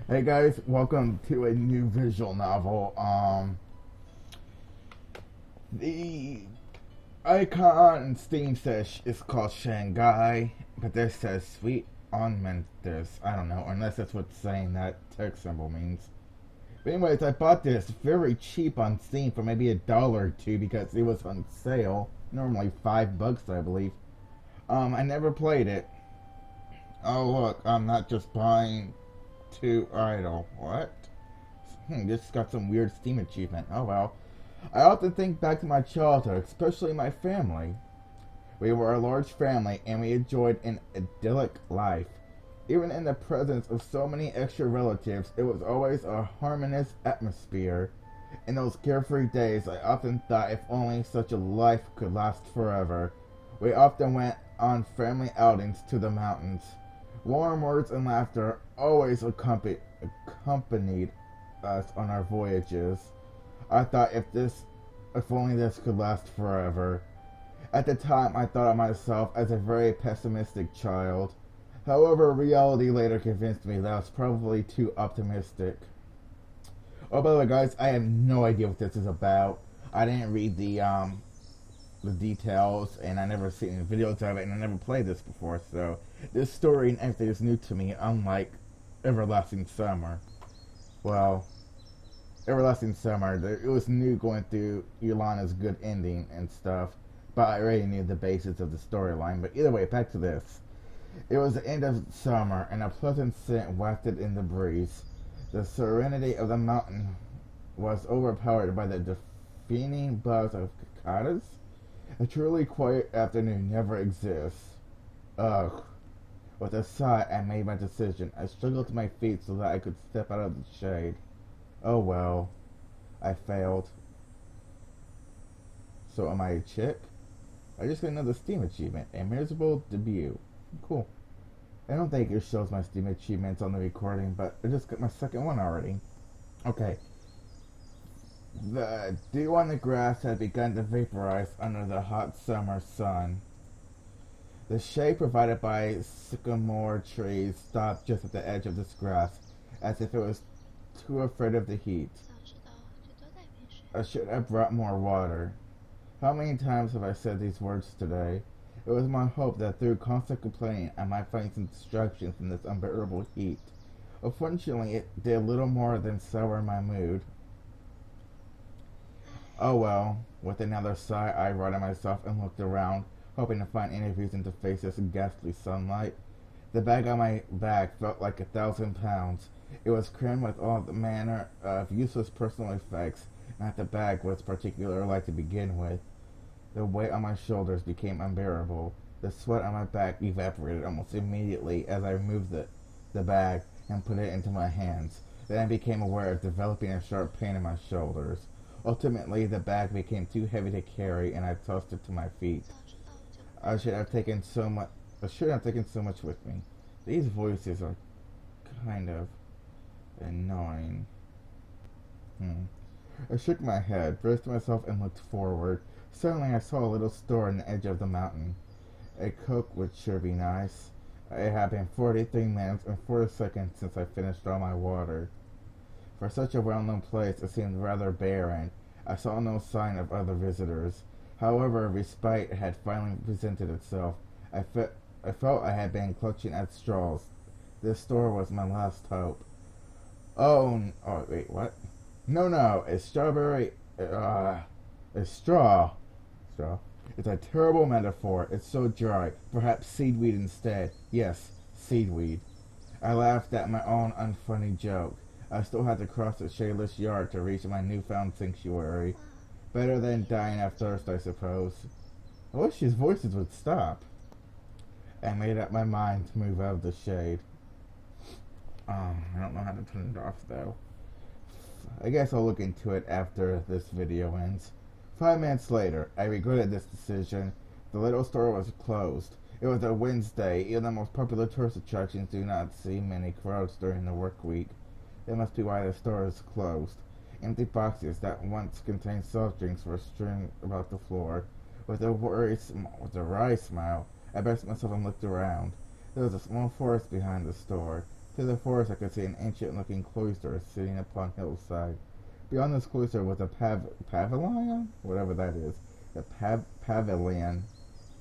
Hey guys, welcome to a new visual novel. The icon Steam says is called Shan Gui, but this says sweet almond. I don't know, unless that's what saying that text symbol means. But anyways, I bought this very cheap on Steam for maybe $1 or two because it was on sale. Normally $5, I believe. I never played it. Oh look, I'm not just buying to idle. What? Just got some weird Steam achievement. Oh well. I often think back to my childhood, especially my family. We were a large family and we enjoyed an idyllic life. Even in the presence of so many extra relatives, it was always a harmonious atmosphere. In those carefree days, I often thought if only such a life could last forever. We often went on family outings to the mountains. Warm words and laughter always accompanied us on our voyages. I thought if only this could last forever. At the time, I thought of myself as a very pessimistic child. However, reality later convinced me that I was probably too optimistic. Oh, by the way, guys, I have no idea what this is about. I didn't read the details, and I never seen any videos of it, and I never played this before. So this story and everything is new to me, unlike Everlasting Summer. Well, Everlasting Summer, it was new going through Yolana's good ending and stuff, but I already knew the basis of the storyline. But either way, back to this. It was the end of summer, and a pleasant scent wafted in the breeze. The serenity of the mountain was overpowered by the deafening buzz of cicadas. A truly quiet afternoon never exists. Ugh. With a sigh, I made my decision. I struggled to my feet so that I could step out of the shade. Oh well. I failed. So am I a chick? I just got another Steam achievement. A miserable debut. Cool. I don't think it shows my Steam achievements on the recording, but I just got my second one already. Okay. The dew on the grass had begun to vaporize under the hot summer sun. The shade provided by sycamore trees stopped just at the edge of this grass, as if it was too afraid of the heat. I should have brought more water. How many times have I said these words today? It was my hope that through constant complaining I might find some distraction from this unbearable heat. Unfortunately, it did little more than sour my mood. Oh well. With another sigh, I righted myself and looked around, hoping to find any reason to face this ghastly sunlight. The bag on my back felt like 1,000 pounds. It was crammed with all the manner of useless personal effects, and the bag was particularly light to begin with. The weight on my shoulders became unbearable. The sweat on my back evaporated almost immediately as I removed the bag and put it into my hands. Then I became aware of developing a sharp pain in my shoulders. Ultimately, the bag became too heavy to carry, and I tossed it to my feet. I should have taken so much. I should have taken so much with me. These voices are kind of annoying. I shook my head, braced myself, and looked forward. Suddenly, I saw a little store on the edge of the mountain. A Coke would sure be nice. It had been 43 minutes and 40 seconds since I finished all my water. For such a well-known place, it seemed rather barren. I saw no sign of other visitors. However, respite had finally presented itself. I felt I had been clutching at straws. This store was my last hope. Oh, wait, what? No, a strawberry, a straw. Straw. It's a terrible metaphor. It's so dry. Perhaps seaweed instead. Yes, seaweed. I laughed at my own unfunny joke. I still had to cross the shadeless yard to reach my newfound sanctuary. Better than dying of thirst, I suppose. I wish his voices would stop. I made up my mind to move out of the shade. I don't know how to turn it off though. I guess I'll look into it after this video ends. 5 minutes later, I regretted this decision. The little store was closed. It was a Wednesday. Even the most popular tourist attractions do not see many crowds during the work week. That must be why the store is closed. Empty boxes that once contained soft drinks were strewn about the floor. With a wry smile, I braced myself and looked around. There was a small forest behind the store. To the forest I could see an ancient-looking cloister sitting upon hillside. Beyond this cloister was a pavilion? Whatever that is. The pavilion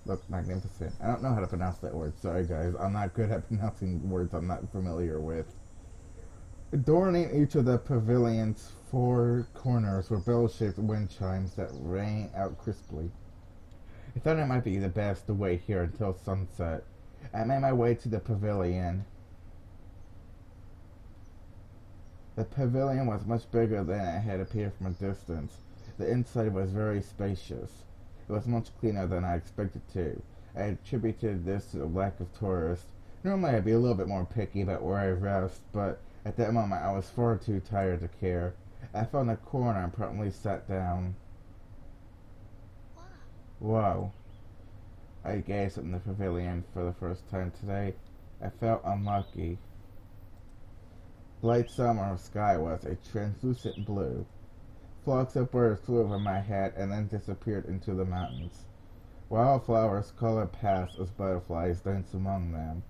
looked magnificent. I don't know how to pronounce that word. Sorry, guys. I'm not good at pronouncing words I'm not familiar with. Adorning each of the pavilion's four corners were bell-shaped wind chimes that rang out crisply. I thought it might be the best to wait here until sunset. I made my way to the pavilion. The pavilion was much bigger than it had appeared from a distance. The inside was very spacious. It was much cleaner than I expected to. I attributed this to the lack of tourists. Normally I'd be a little bit more picky about where I rest, but at that moment I was far too tired to care. I found a corner and promptly sat down. Whoa. I gazed at the pavilion for the first time today. I felt unlucky. The light summer sky was a translucent blue. Flocks of birds flew over my head and then disappeared into the mountains. Wildflowers colored past as butterflies danced among them.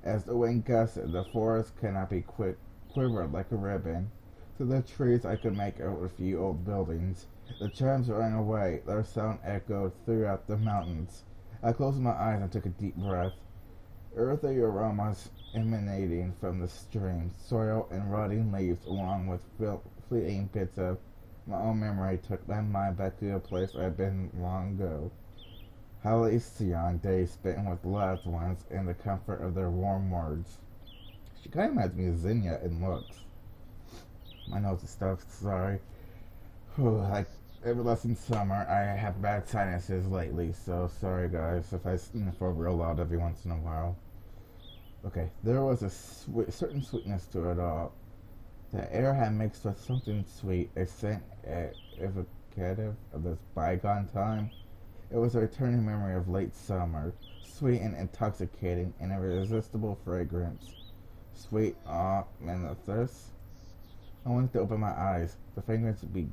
As the wind gusted, the forest canopy quivered like a ribbon. Through the trees I could make out a few old buildings. The chimes rang away, their sound echoed throughout the mountains. I closed my eyes and took a deep breath. Earthy aromas emanating from the stream, soil and rotting leaves, along with fleeting bits of my own memory, took my mind back to a place I had been long ago. Halcyon days spent with loved ones in the comfort of their warm words. She kind of reminds me of Zinnia in looks. My nose is stuffed, sorry. Like every lesson summer, I have bad sinuses lately, so sorry guys if I sniff real loud every once in a while. Okay, there was a certain sweetness to it all. The air had mixed with something sweet, a scent evocative of this bygone time. It was a returning memory of late summer, sweet and intoxicating, and an irresistible fragrance. Sweet awe and the thirst. I wanted to open my eyes. The fragrance would be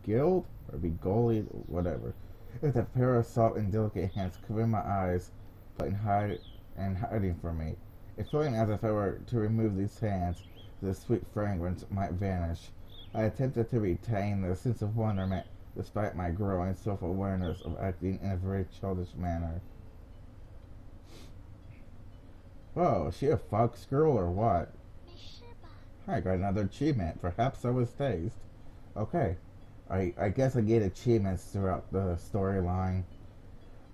gilled or be golly, whatever. With a pair of soft and delicate hands covering my eyes, but hiding from me. It felt as if I were to remove these hands, the sweet fragrance might vanish. I attempted to retain the sense of wonderment despite my growing self-awareness of acting in a very childish manner. Whoa, is she a fox girl or what? I got another achievement. Perhaps I was dazed. Okay. I guess I get achievements throughout the storyline.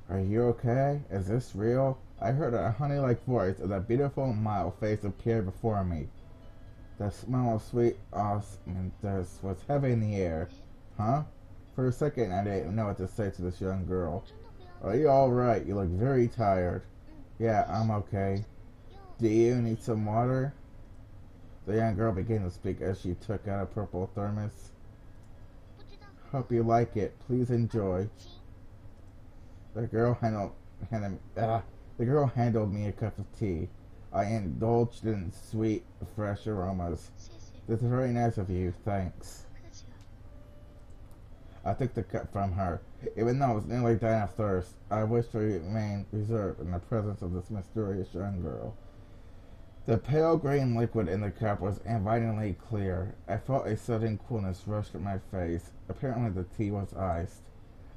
Are you okay? Is this real? I heard a honey-like voice as a beautiful, mild face appeared before me. The smell of sweet awesomeness was heavy in the air. Huh? For a second, I didn't know what to say to this young girl. Are you alright? You look very tired. Yeah, I'm okay. Do you need some water? The young girl began to speak as she took out a purple thermos. Hope you like it. Please enjoy. The girl handled me a cup of tea. I indulged in sweet, fresh aromas. This is very nice of you. Thanks. I took the cup from her. Even though I was nearly dying of thirst, I wished to remain reserved in the presence of this mysterious young girl. The pale green liquid in the cup was invitingly clear. I felt a sudden coolness rush to my face. Apparently the tea was iced.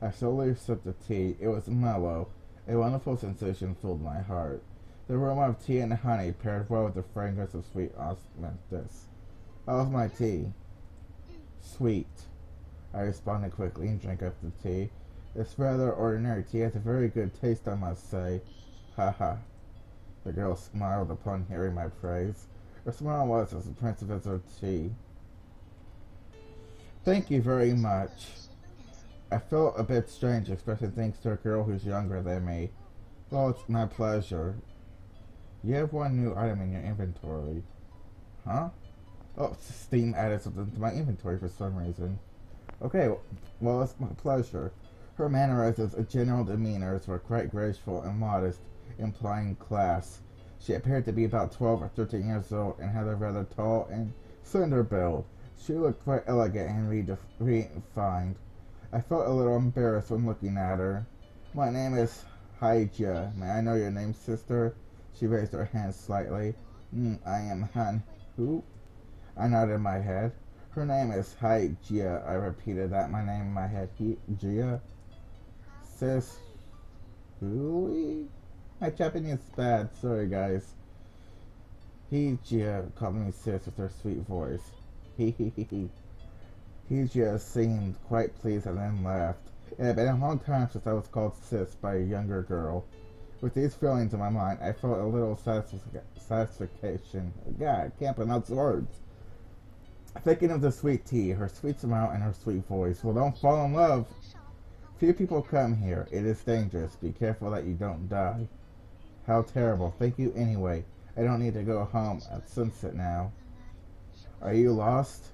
I slowly sipped the tea. It was mellow. A wonderful sensation filled my heart. The aroma of tea and honey paired well with the fragrance of sweet osmanthus. How was my tea? Sweet. I responded quickly and drank up the tea. This rather ordinary tea has a very good taste, I must say. Ha ha. The girl smiled upon hearing my praise. Her smile was as impressive as her tea. Thank you very much. I felt a bit strange expressing thanks to a girl who's younger than me. Well, it's my pleasure. You have one new item in your inventory. Huh? Oh, Steam added something to my inventory for some reason. Okay, well, it's my pleasure. Her mannerisms and general demeanours were quite graceful and modest, implying class. She appeared to be about 12 or 13 years old and had a rather tall and slender build. She looked quite elegant and refined. I felt a little embarrassed when looking at her. My name is Haija. May I know your name, sister? She raised her hand slightly. I am Han. Who? I nodded my head. Her name is Hai Jia. I repeated that. My name in my head. Jia? Sis Hui? My Japanese is bad. Sorry, guys. Jia called me sis with her sweet voice. He he he he. Hijia seemed quite pleased and then laughed. It had been a long time since I was called sis by a younger girl. With these feelings in my mind, I felt a little satisfaction. God, I can't pronounce words. Thinking of the sweet tea, her sweet smile, and her sweet voice. Well, don't fall in love. Few people come here. It is dangerous. Be careful that you don't die. How terrible. Thank you anyway. I don't need to go home at sunset now. Are you lost?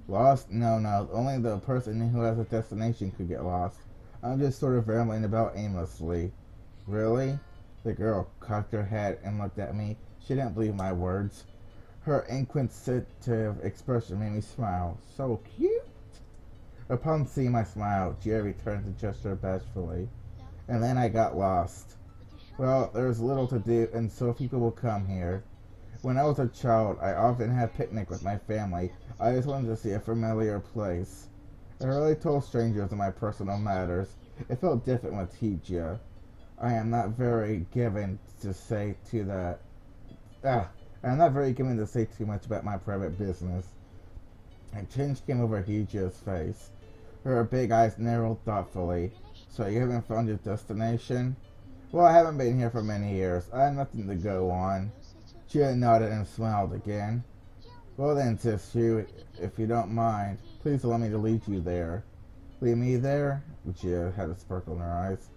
Lost? No, no. Only the person who has a destination could get lost. I'm just sort of rambling about aimlessly. Really? The girl cocked her head and looked at me. She didn't believe my words. Her inquisitive expression made me smile. So cute. Upon seeing my smile, Gia returned to gesture bashfully. And then I got lost. Well, there's little to do, and so people will come here. When I was a child, I often had picnic with my family. I just wanted to see a familiar place. I rarely told strangers of my personal matters. It felt different with Hijia. I am not very given to say to that. I'm not very given to say too much about my private business. A change came over Hijia's face. Her big eyes narrowed thoughtfully. So you haven't found your destination? Well, I haven't been here for many years. I have nothing to go on. Gia nodded and smiled again. Well then, sis Hugh, if you don't mind, please allow me to lead you there. Lead me there? Gia had a sparkle in her eyes.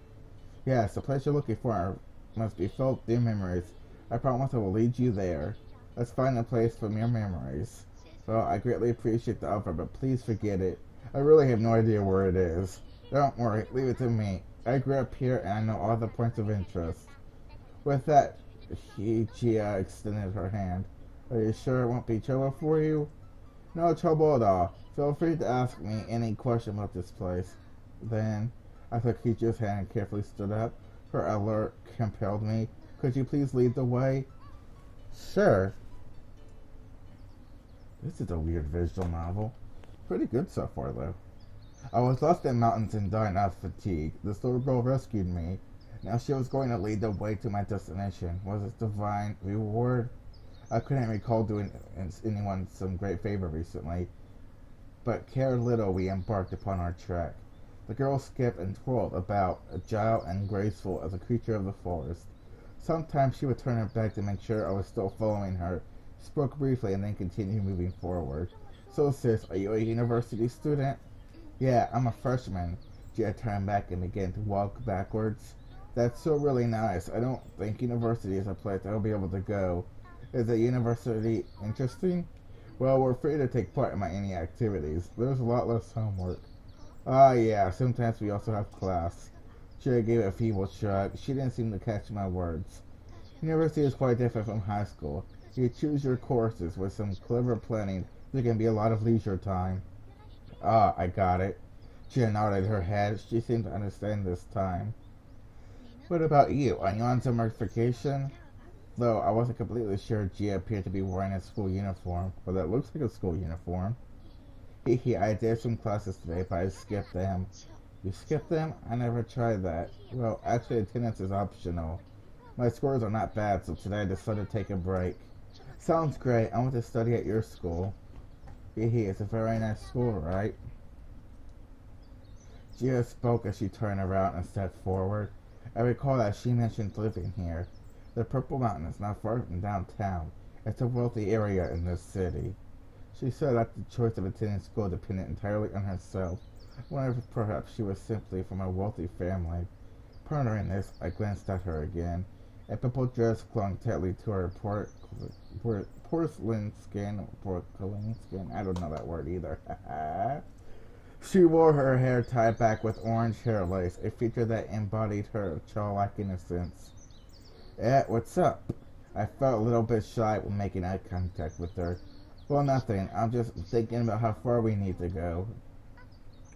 Yes, the place you're looking for must be filled with your memories. I promise I will lead you there. Let's find a place from your memories. Well, I greatly appreciate the offer, but please forget it. I really have no idea where it is. Don't worry, leave it to me. I grew up here and I know all the points of interest. With that, Gia extended her hand. Are you sure it won't be trouble for you? No trouble at all. Feel free to ask me any question about this place. Then, I took Hijia's hand and carefully stood up. Her alert compelled me. Could you please lead the way? Sure. This is a weird visual novel. Pretty good so far, though. I was lost in mountains and dying of fatigue. This little girl rescued me. Now she was going to lead the way to my destination. Was it divine reward? I couldn't recall doing anyone some great favor recently, but cared little we embarked upon our trek. The girl skipped and twirled about, agile and graceful as a creature of the forest. Sometimes she would turn her back to make sure I was still following her, spoke briefly, and then continued moving forward. So sis, are you a university student? Yeah, I'm a freshman. Gia turned back and began to walk backwards. That's so really nice. I don't think university is a place I'll be able to go. Is the university interesting? Well, we're free to take part in any activities. There's a lot less homework. Ah, yeah, sometimes we also have class. Gia gave a feeble shrug. She didn't seem to catch my words. University is quite different from high school. You choose your courses with some clever planning. There can be a lot of leisure time. Ah, I got it. Gia nodded her head. She seemed to understand this time. What about you? Are you on summer vacation? Though I wasn't completely sure, Gia appeared to be wearing a school uniform. Well, that looks like a school uniform. Hehe, I did some classes today, but I skipped them. You skipped them? I never tried that. Well, actually, attendance is optional. My scores are not bad, so today I decided to take a break. Sounds great. I want to study at your school. Hehe, it's a very nice school, right? Gia spoke as she turned around and stepped forward. I recall that she mentioned living here. The Purple Mountain is not far from downtown. It's a wealthy area in this city. She said that the choice of attending school depended entirely on herself. I wondered if perhaps she was simply from a wealthy family. Pondering this, I glanced at her again. A purple dress clung tightly to her porcelain skin. I don't know that word either. She wore her hair tied back with orange hair lace, a feature that embodied her childlike innocence. What's up? I felt a little bit shy when making eye contact with her. Well, nothing. I'm just thinking about how far we need to go.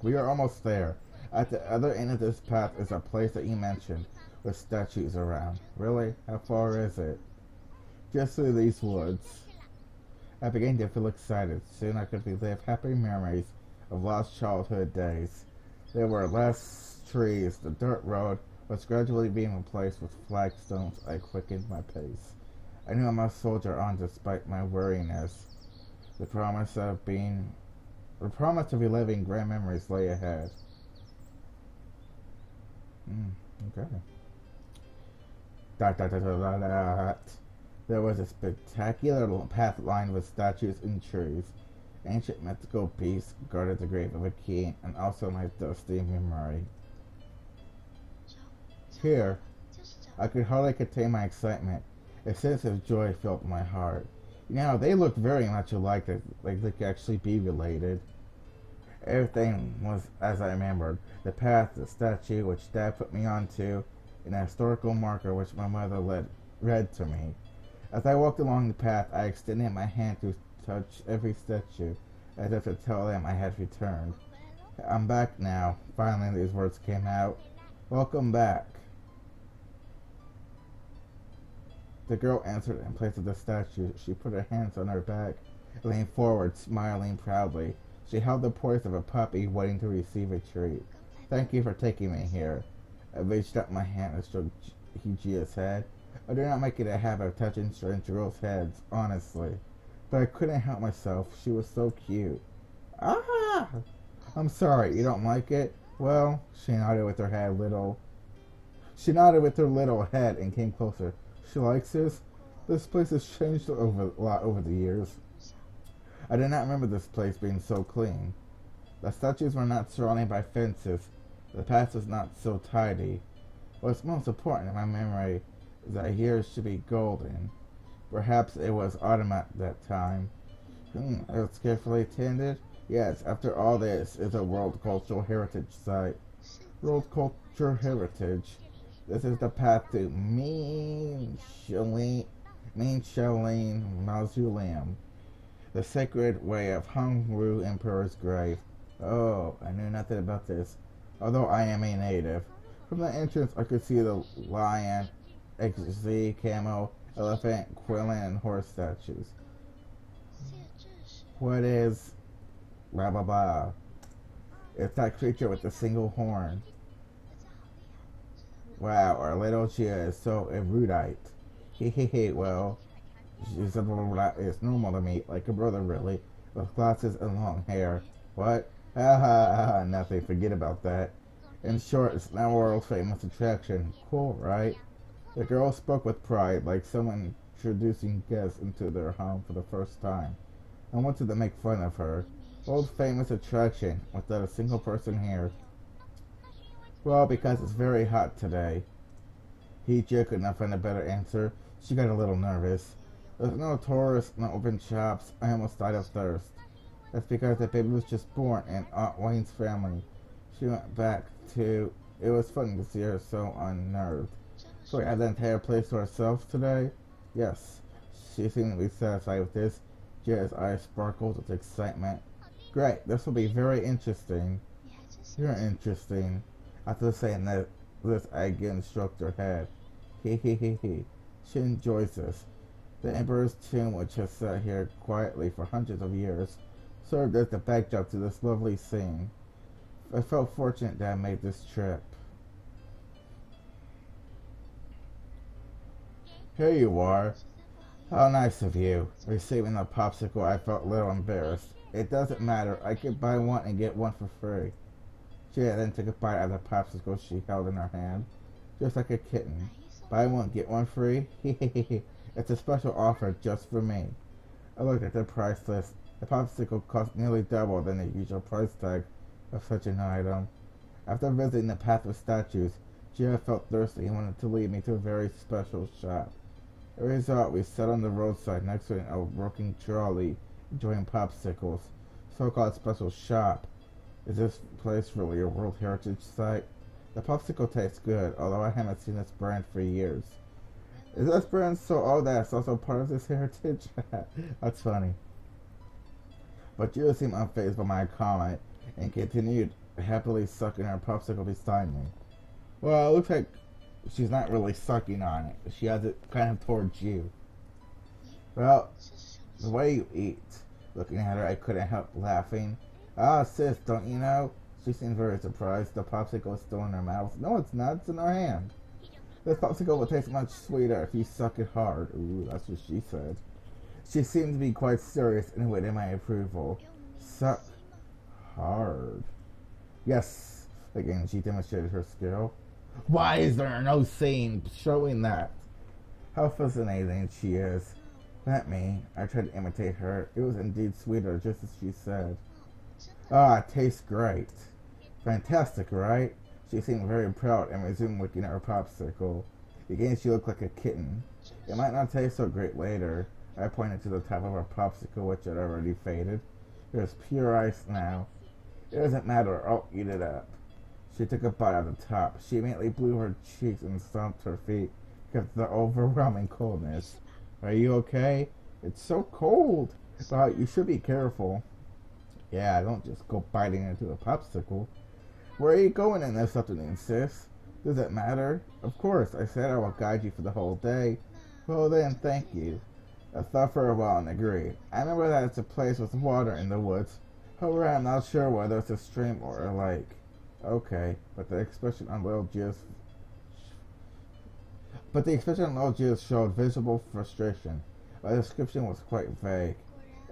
We are almost there. At the other end of this path is a place that you mentioned, with statues around. Really? How far is it? just through these woods. I began to feel excited. Soon I could relive happy memories of lost childhood days. There were less trees. The dirt road was gradually being replaced with flagstones. I quickened my pace. I knew I must soldier on despite my weariness. The promise of reliving grand memories lay ahead. Okay. Dot, dot, dot, dot, dot, dot. There was a spectacular path lined with statues and trees. Ancient mythical beasts guarded the grave of a king, and also my dusty memory. Here, I could hardly contain my excitement. A sense of joy filled my heart. You know, they looked very much alike, like they could actually be related. Everything was as I remembered. The path, the statue which Dad put me onto, and a historical marker which my mother read to me. As I walked along the path, I extended my hand to touch every statue, as if to tell them I had returned. I'm back now. Finally, these words came out. Welcome back. The girl answered in place of the statue. She put her hands on her back and leaned forward, smiling proudly. She held the poise of a puppy waiting to receive a treat. Thank you for taking me here. I reached out my hand and stroked Hijia's head. I do not make it a habit of touching strange girls' heads, honestly. But I couldn't help myself. She was so cute. Ah! I'm sorry, you don't like it? Well, she nodded with her little head and came closer. She likes this? This place has changed a lot over the years. I did not remember this place being so clean. The statues were not surrounded by fences. The path was not so tidy. What's most important in my memory is that here should be golden. Perhaps it was autumn at that time. It was carefully tended. Yes, after all, this is a World Cultural Heritage Site. World Cultural Heritage. This is the path to Mean Shaolin Mausoleum, the sacred way of Hongwu Emperor's grave. Oh, I knew nothing about this, although I am a native. From the entrance, I could see the lion, XZ, camel, elephant, quilling, and horse statues. What is... blah blah blah. It's that creature with the single horn. Wow, our little Gia is so erudite. Hehehe, well, it's normal to me, like a brother really, with glasses and long hair. What? Ha ha ha, nothing, forget about that. In short, it's now a world famous attraction. Cool, right? The girl spoke with pride, like someone introducing guests into their home for the first time. I wanted to make fun of her. World famous attraction, without a single person here. Well, because it's very hot today. Hijia could not find a better answer. She got a little nervous. There's no tourists, no open shops. I almost died of thirst. That's because the baby was just born in Aunt Wayne's family. She went back to... It was funny to see her so unnerved. So we had the entire place to ourselves today? Yes. She seemed to be satisfied with this. Jia's eyes sparkled with excitement. Great, this will be very interesting. You're interesting. After saying that, this I again stroked her head. He. She enjoys this. The Emperor's tomb, which has sat here quietly for hundreds of years, served as the backdrop to this lovely scene. I felt fortunate that I made this trip. Here you are. How nice of you. Receiving the popsicle, I felt a little embarrassed. It doesn't matter. I could buy one and get one for free. Jia then took a bite out of the popsicle she held in her hand, just like a kitten. Buy one, get one free? Hehehe. It's a special offer just for me. I looked at the price list. The popsicle cost nearly double than the usual price tag of such an item. After visiting the path of statues, Jia felt thirsty and wanted to lead me to a very special shop. As a result, we sat on the roadside next to a working trolley, enjoying popsicles. So-called special shop. Is this place really a World Heritage Site? The popsicle tastes good, although I haven't seen this brand for years. Is this brand so old that it's also part of this heritage? That's funny. But Julia seemed unfazed by my comment and continued happily sucking her popsicle beside me. Well, it looks like she's not really sucking on it. She has it kind of towards you. Well, the way you eat. Looking at her, I couldn't help laughing. Ah, sis, don't you know? She seemed very surprised. The popsicle is still in her mouth. No, it's not. It's in her hand. This popsicle will taste much sweeter if you suck it hard. Ooh, that's what she said. She seemed to be quite serious and waited my approval. Suck hard. Yes. Again, she demonstrated her skill. Why is there no scene showing that? How fascinating she is. Not me. I tried to imitate her. It was indeed sweeter, just as she said. Ah, it tastes great. Fantastic, right? She seemed very proud and resumed looking at her popsicle. Again, she looked like a kitten. It might not taste so great later. I pointed to the top of her popsicle, which had already faded. It was pure ice now. It doesn't matter. I'll eat it up. She took a bite of the top. She immediately blew her cheeks and stomped her feet because of the overwhelming coldness. Are you okay? It's so cold. But you should be careful. Yeah, don't just go biting into a popsicle. Where are you going in this afternoon, sis? Does it matter? Of course, I said I will guide you for the whole day. Well then, thank you. I thought for a while and agreed. I remember that it's a place with water in the woods. However, I'm not sure whether it's a stream or a lake. Okay, but the expression on little Gia's showed visible frustration. My description was quite vague.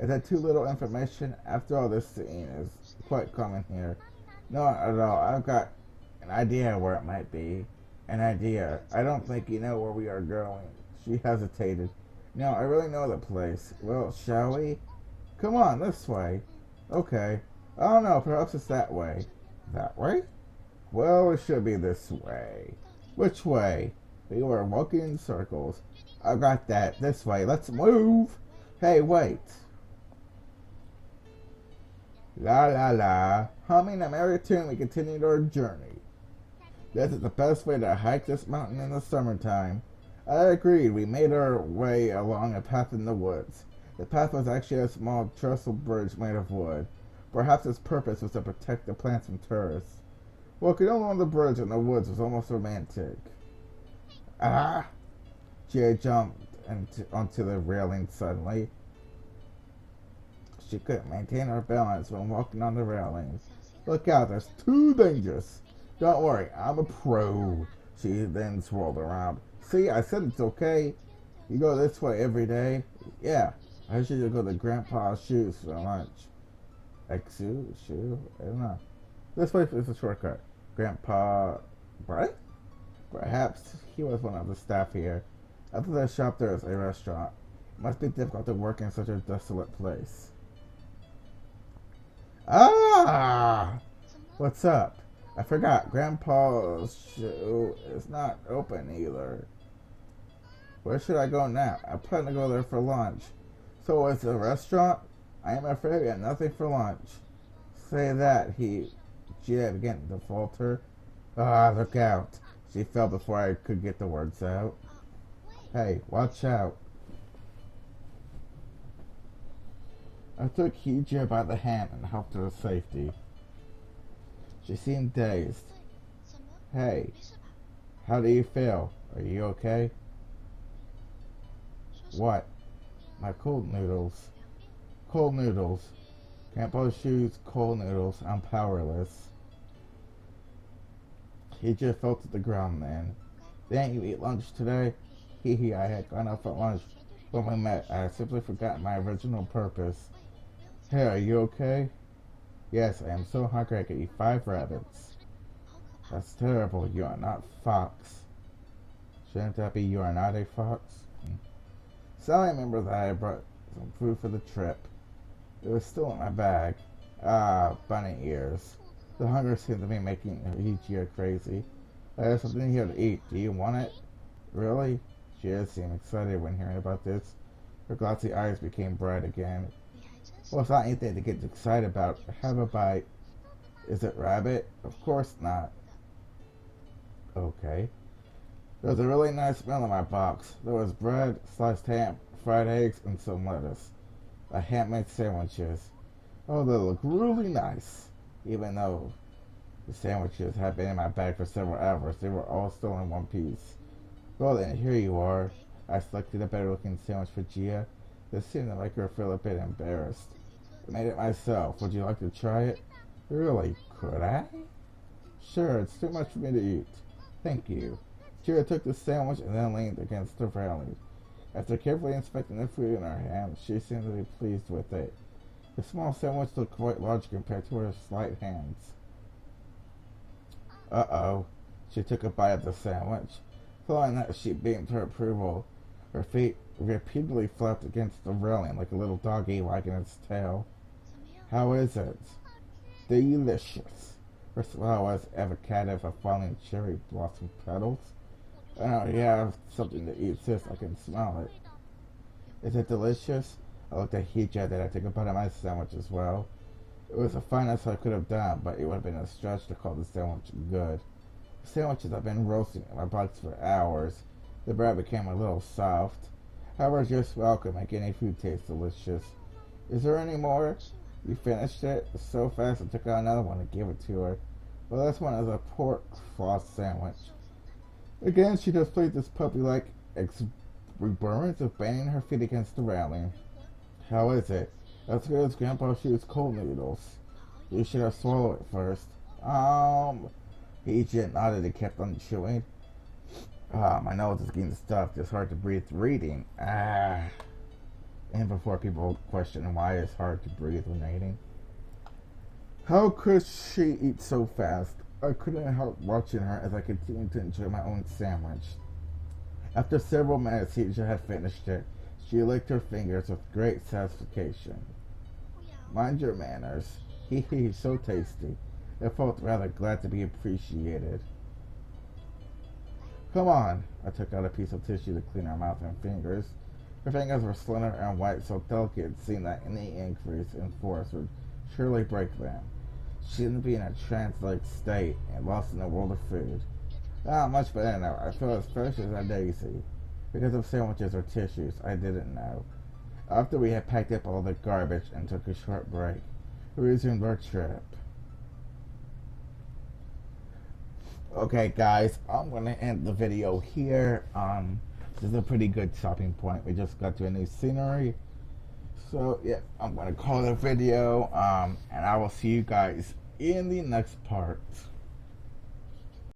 Is that too little information? After all, this scene is quite common here. Not at all. I've got an idea where it might be. An idea. I don't think you know where we are going. She hesitated. No, I really know the place. Well, shall we? Come on, this way. Okay. I don't know, perhaps it's that way. That way? Well, it should be this way. Which way? We were walking in circles. I got that. This way. Let's move. Hey, wait. La la la. Humming a merry tune, we continued our journey. This is the best way to hike this mountain in the summertime. I agreed. We made our way along a path in the woods. The path was actually a small trestle bridge made of wood. Perhaps its purpose was to protect the plants from tourists. Walking along the bridge in the woods was almost romantic. Ah! Jay jumped onto the railing suddenly. She couldn't maintain her balance when walking on the railings. Look out, there's too dangerous. Don't worry, I'm a pro. She then swirled around. See, I said it's okay. You go this way every day? Yeah, I usually go to Grandpa's shoes for lunch. Shoe? I don't know. This way is a shortcut. Grandpa... What? Perhaps he was one of the staff here. After the shop there is a restaurant. It must be difficult to work in such a desolate place. Ah! What's up? I forgot. Grandpa's shoe is not open either. Where should I go now? I plan to go there for lunch. So it's a restaurant? I am afraid we have nothing for lunch. Say that, Gia began to falter. Ah, look out. She fell before I could get the words out. Hey, watch out. I took Hijia by the hand and helped her to safety. She seemed dazed. Hey, how do you feel? Are you okay? What? My cold noodles. Cold noodles. Grandpa's shoes, cold noodles. I'm powerless. Hijia fell to the ground then. Didn't you eat lunch today? Hee, I had gone out for lunch when we met. I had simply forgotten my original purpose. Hey, are you okay? Yes, I am so hungry I could eat 5 rabbits. That's terrible. You are not fox. Shouldn't that be you are not a fox? Sally remembered that I brought some food for the trip. It was still in my bag. Ah, bunny ears. The hunger seemed to be making Hijia crazy. I have something here to eat. Do you want it? Really? Gia seemed excited when hearing about this. Her glossy eyes became bright again. Well, it's not anything to get excited about. Have a bite. Is it rabbit? Of course not. Okay. There was a really nice smell in my box. There was bread, sliced ham, fried eggs, and some lettuce. A handmade sandwiches. Oh, they look really nice. Even though the sandwiches had been in my bag for several hours, they were all still in one piece. Well then, here you are. I selected a better looking sandwich for Gia. It seemed to make her feel a bit embarrassed. I made it myself. Would you like to try it? Really? Could I? Sure, it's too much for me to eat. Thank you. Kira took the sandwich and then leaned against the railing. After carefully inspecting the food in her hand, she seemed to be pleased with it. The small sandwich looked quite large compared to her slight hands. Uh-oh. She took a bite of the sandwich. Following that, she beamed her approval. Her feet repeatedly flapped against the railing like a little doggy wagging its tail. How is it? Delicious. Her smile was evocative of falling cherry blossom petals. I already have something to eat, sis. I can smell it. Is it delicious? I looked at Hija that I took a bite of my sandwich as well. It was the finest I could have done, but it would have been a stretch to call the sandwich good. The sandwiches have been roasting in my box for hours. The bread became a little soft. However, just welcome. Make any food taste delicious. Is there any more? You finished it? So fast I took out another one and gave it to her. Well, this one is a pork floss sandwich. Again, she displayed this puppy-like exuberance of banging her feet against the railing. How is it? As good as Grandpa shoots cold noodles. You should have swallowed it first. He just nodded and kept on chewing. My nose is getting stuffed. It's hard to breathe reading. And before people question why it's hard to breathe when eating. How could she eat so fast? I couldn't help watching her as I continued to enjoy my own sandwich. After several minutes, Hija had finished it. She licked her fingers with great satisfaction. Mind your manners. Hee, so tasty. I felt rather glad to be appreciated. Come on. I took out a piece of tissue to clean her mouth and fingers. Her fingers were slender and white, so delicate it seemed that any increase in force would surely break them. She seemed to be in a trance-like state and lost in the world of food. Much better now. I feel as fresh as a daisy. Because of sandwiches or tissues, I didn't know. After we had packed up all the garbage and took a short break, we resumed our trip. Okay, guys, I'm going to end the video here. This is a pretty good stopping point. We just got to a new scenery. So, yeah, I'm going to call it a video. And I will see you guys in the next part.